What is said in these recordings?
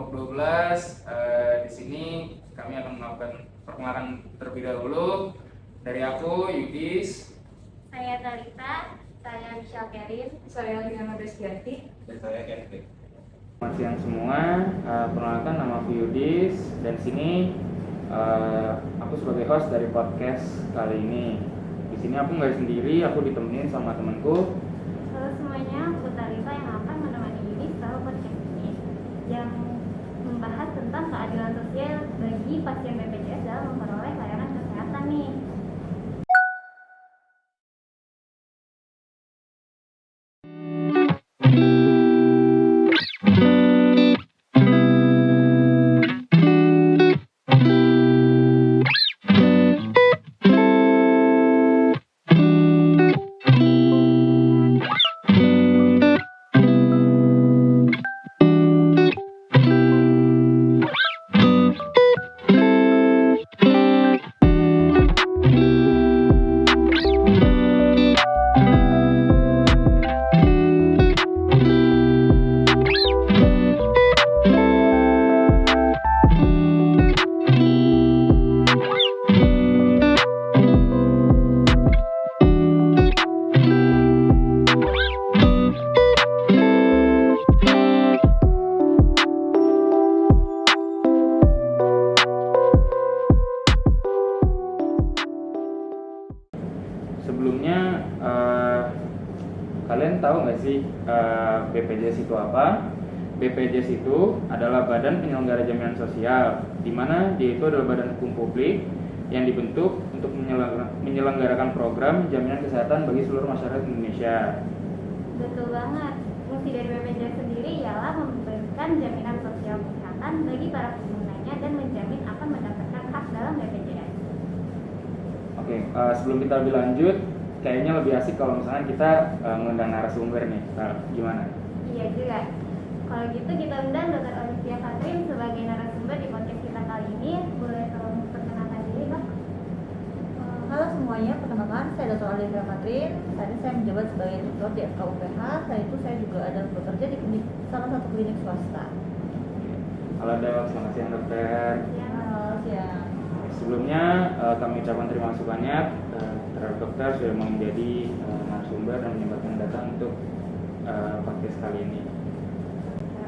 kelompok 12. Di sini kami akan melakukan perkenalan terlebih dahulu. Dari aku, Yudis. Saya Talita, saya Michelle Kerin, saya Liana Desgianti, dan saya Kevin. Selamat siang semua. Perkenalkan, nama aku Yudis dan di sini aku sebagai host dari podcast kali ini. Di sini aku nggak sendiri, aku ditemenin sama temanku. Halo semuanya, aku Talita yang akan menemani Yudis dalam podcast ini yang membahas tentang keadilan sosial bagi pasien BPJS dalam memperoleh layanan kesehatan nih. Sebelumnya kalian tahu nggak sih BPJS itu apa? BPJS itu adalah Badan Penyelenggara Jaminan Sosial, di mana dia itu adalah badan hukum publik yang dibentuk untuk menyelenggarakan program jaminan kesehatan bagi seluruh masyarakat Indonesia. Betul banget. Fungsi dari BPJS sendiri ialah memberikan jaminan sosial kesehatan bagi para penggunanya dan menjamin akan mendapatkan hak dalam BPJS. Oke, sebelum kita lebih lanjut, kayaknya lebih asik kalau misalnya kita mengundang narasumber nih. Gimana? Iya juga. Kalau gitu kita undang Dr. Olivia Katrin sebagai narasumber di podcast kita kali ini. Boleh tolong perkenalkan diri, Dok? Halo semuanya, perkenalkan saya Dr. Olivia Katrin. Saat ini saya menjabat sebagai tutor di FKUPH. Selain itu saya juga ada bekerja di salah satu klinik swasta. Halo dok, selamat siang dokter. Halo siang. Sebelumnya kami ucapkan terima kasih banyak terhadap dokter sudah mau menjadi narasumber dan menyempatkan datang untuk podcast kali ini.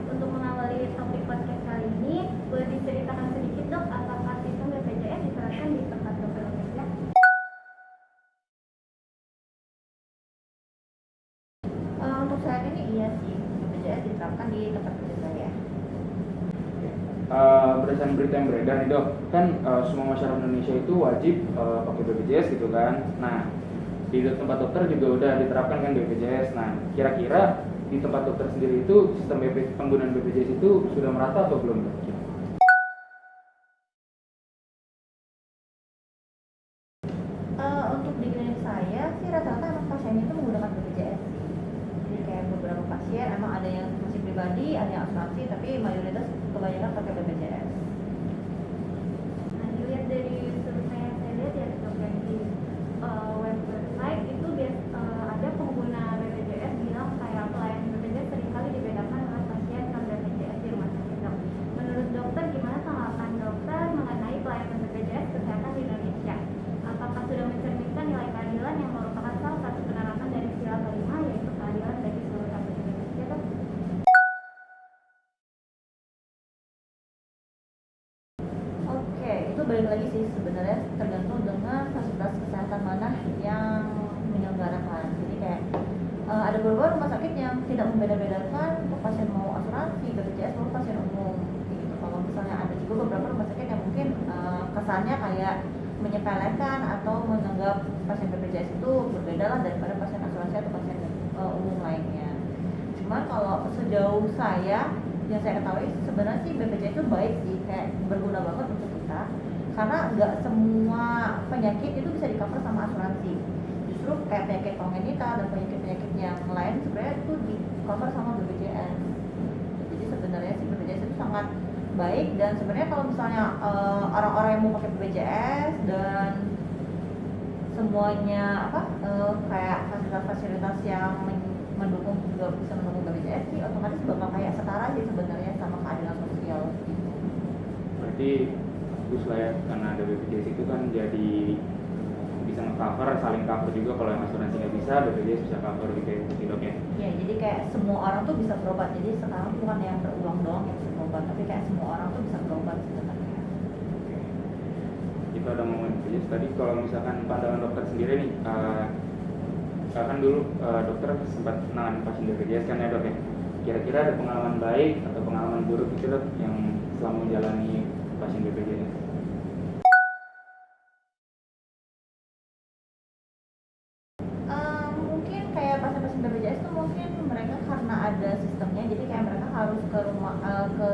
Untuk mengawali topik podcast kali ini, boleh diceritakan sedikit dok, apakah sistem BPJS diterapkan di tempat dokter bekerja? Untuk saat ini iya sih, BPJS diterapkan di tempat kerja saya. Berdasarkan berita yang beredar nih dok, kan semua masyarakat Indonesia itu wajib pakai BPJS gitu kan. Nah, di tempat dokter juga udah diterapkan kan BPJS. Nah, kira-kira di tempat dokter sendiri itu sistem penggunaan BPJS itu sudah merata atau belum dok? Untuk di klinik saya sih rata-rata emang pasiennya itu menggunakan BPJS sih. Jadi kayak beberapa pasien emang ada yang masih pribadi, ada yang asuransi, tapi mayoritas kebanyakan pakai BPJS. Nah, dilihat dari survei yang saya lihat ya dok, yang di website itu ada pengguna BPJS bilang kayak pelayanan BPJS seringkali dibedakan oleh pasien non BPJS di rumah sakit dok. Menurut dokter, gimana tanggapan dokter mengenai pelayanan BPJS kesehatan di Indonesia? Apakah sudah mencerminkan nilai keadilan yang merupakan salah satu penerapan dari sila kelima, yaitu keadilan bagi seluruh rakyat Indonesia dok? Oke, itu balik lagi sih sebenarnya tergantung dengan fasilitas kesehatan mana yang menyelenggarakan. Jadi kayak ada beberapa rumah sakit yang tidak membeda-bedakan untuk pasien mau asuransi, BPJS maupun pasien umum. Gitu. Kalau misalnya ada juga beberapa rumah sakit yang mungkin kesannya kayak menyepelekan atau menganggap pasien BPJS itu berbeda lah daripada pasien asuransi atau pasien umum lainnya. Cuman kalau sejauh saya yang saya ketahui sebenarnya sih BPJS itu baik sih, kayak berguna banget untuk kita karena nggak semua penyakit itu bisa di cover sama asuransi. Justru kayak penyakit kongenital dan penyakit-penyakit yang lain sebenarnya itu di cover sama BPJS. Jadi sebenarnya sih BPJS itu sangat baik, dan sebenarnya kalau misalnya orang-orang yang mau pakai BPJS dan semuanya kayak fasilitas-fasilitas yang mendukung juga bisa mendukung BPJS sih otomatis bakal kayak setara sih sebenarnya sama keadilan sosial. sosial gitu. Berarti bagus lah ya, karena ada BPJS itu kan jadi bisa nge-cover, saling cover juga. Kalau yang asuransi nggak bisa, BPJS bisa cover gitu dok ya. Ya, jadi kayak semua orang tuh bisa berobat. Jadi sekarang bukan yang beruang doang yang bisa berobat, tapi kayak semua orang tuh bisa berobat sebenarnya. Kita udah ngomongin BPJS tadi. Kalau misalkan pandangan dokter sendiri nih, kan dulu dokter sempat menangani pasien BPJS kan ya dok ya. Kira-kira ada pengalaman baik atau pengalaman buruk gitu dok yang selama menjalani pasien BPJS? Mungkin kayak pasien-pasien BPJS tuh mungkin mereka karena ada sistemnya, jadi kayak mereka harus ke rumah ke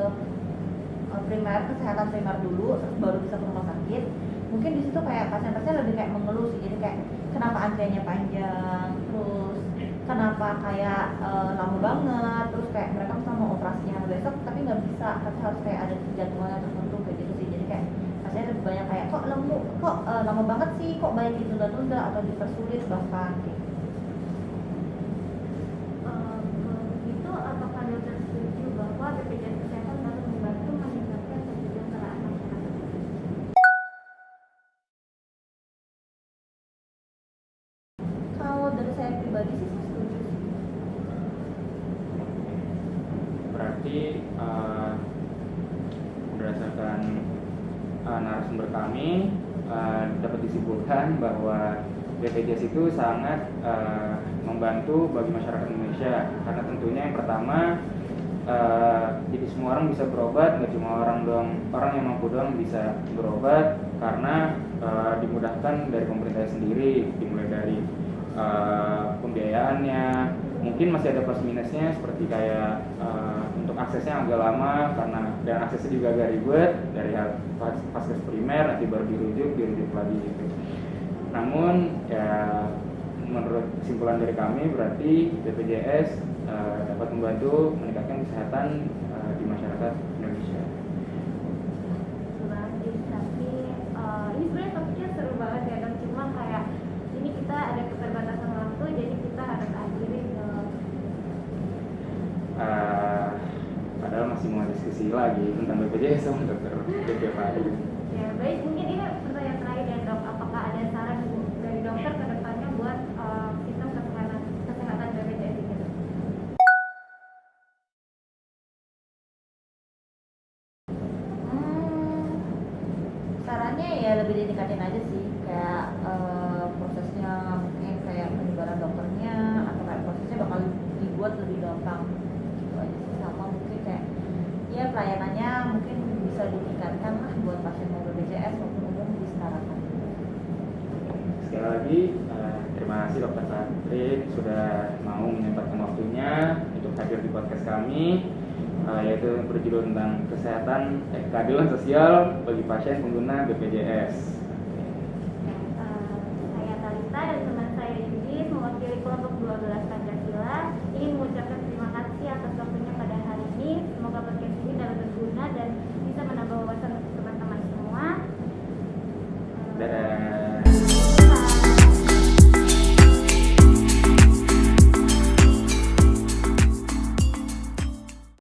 primer, kesehatan primer dulu, terus baru bisa ke rumah sakit. Mungkin di situ kayak pasien-pasien lebih kayak mengeluh sih, jadi kayak kenapa antriannya panjang, terus kenapa kayak lama banget, terus kayak mereka misalnya mau operasinya besok tapi nggak bisa, tapi harus kayak ada jadwalnya tertentu kayak gitu sih. Jadi kayak pasiennya lebih banyak kayak kok lama banget sih, kok banyak ditunda-tunda atau dipersulit bahkan gitu. Begitu, apakah dokter setuju bahwa BPJS Kesehatan dapat membantu meningkatkan kesejahteraan masyarakat? Kalau dari saya pribadi sih saya setuju sih. Berarti berdasarkan narasumber kami dapat disimpulkan bahwa BPJS itu sangat membantu bagi masyarakat Indonesia, karena tentunya yang pertama jadi semua orang bisa berobat, nggak cuma orang yang mampu doang bisa berobat, karena dimudahkan dari pemerintah sendiri, dimulai dari pembiayaannya. Mungkin masih ada plus minusnya seperti kayak untuk aksesnya agak lama, dan aksesnya juga agak ribet dari vaskes primer nanti baru dirujuk lagi gitu. Namun ya menurut kesimpulan dari kami berarti BPJS dapat membantu meningkatkan kesehatan di masyarakat Indonesia. Tapi ini sebenarnya topiknya seru banget ya dok, cuma kayak ini kita ada keterbatasan waktu, jadi kita harus akhiri dok. Padahal masih mau diskusi lagi tentang BPJS sama dokter BPJS. Ya baik, mungkin ini pertanyaan terakhir ya dok, apakah ada saran dari dokter ke depannya buat sistem kesehatan BPJS ini dok? Sarannya ya lebih ditingkatin aja sih, kayak prosesnya mungkin kayak penyebaran dokternya atau kayak prosesnya bakal dibuat lebih gampang gitu aja sih. Sama mungkin kayak ya pelayanannya mungkin bisa ditingkatkan lah buat pasien mau BPJS maupun umum disetarakan. Sekali lagi terima kasih Dokter Katrin sudah mau menyempatkan waktunya untuk hadir di podcast kami, yaitu berjudul tentang keadilan sosial bagi pasien pengguna BPJS.